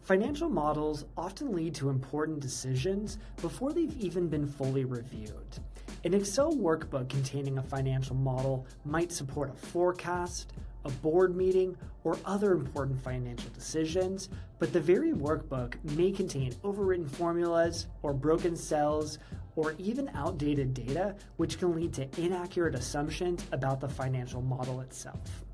Financial models often lead to important decisions before they've even been fully reviewed. An Excel workbook containing a financial model might support a forecast, a board meeting, or other important financial decisions, but the very workbook may contain overwritten formulas or broken cells or even outdated data, which can lead to inaccurate assumptions about the financial model itself.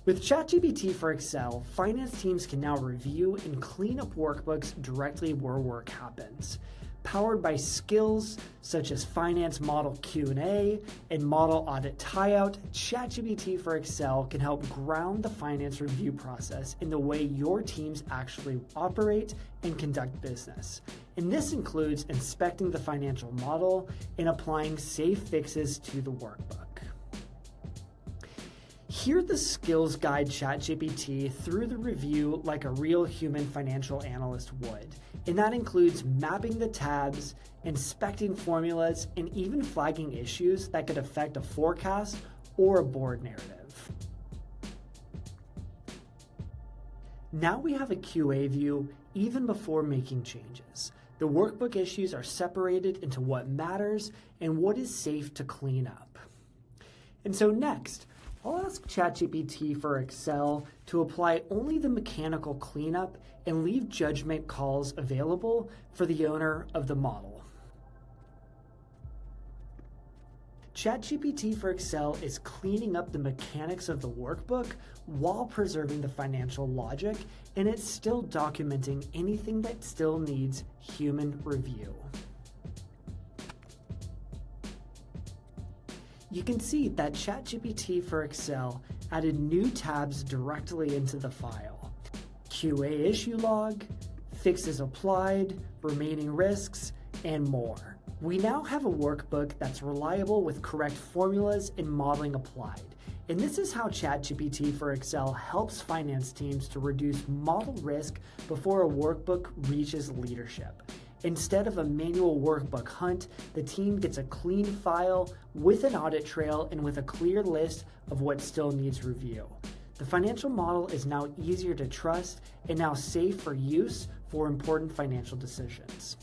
With ChatGPT for Excel, finance teams can now review and clean up workbooks directly where work happens. Powered by skills such as finance model Q&A and model audit tie-out, ChatGPT for Excel can help ground the finance review process in the way your teams actually operate and conduct business. And this includes inspecting the financial model and applying safe fixes to the workbook. Here the skills guide ChatGPT through the review like a real human financial analyst would, and that includes mapping the tabs, inspecting formulas, and even flagging issues that could affect a forecast or a board narrative. Now we have a QA view even before making changes. The workbook issues are separated into what matters and what is safe to clean up. And so next, I'll ask ChatGPT for Excel to apply only the mechanical cleanup and leave judgment calls available for the owner of the model. ChatGPT for Excel is cleaning up the mechanics of the workbook while preserving the financial logic, and it's still documenting anything that still needs human review. You can see that ChatGPT for Excel added new tabs directly into the file. QA issue log, fixes applied, remaining risks, and more. We now have a workbook that's reliable with correct formulas and modeling applied. And this is how ChatGPT for Excel helps finance teams to reduce model risk before a workbook reaches leadership. Instead of a manual workbook hunt, the team gets a clean file with an audit trail and with a clear list of what still needs review. The financial model is now easier to trust and now safe for use for important financial decisions.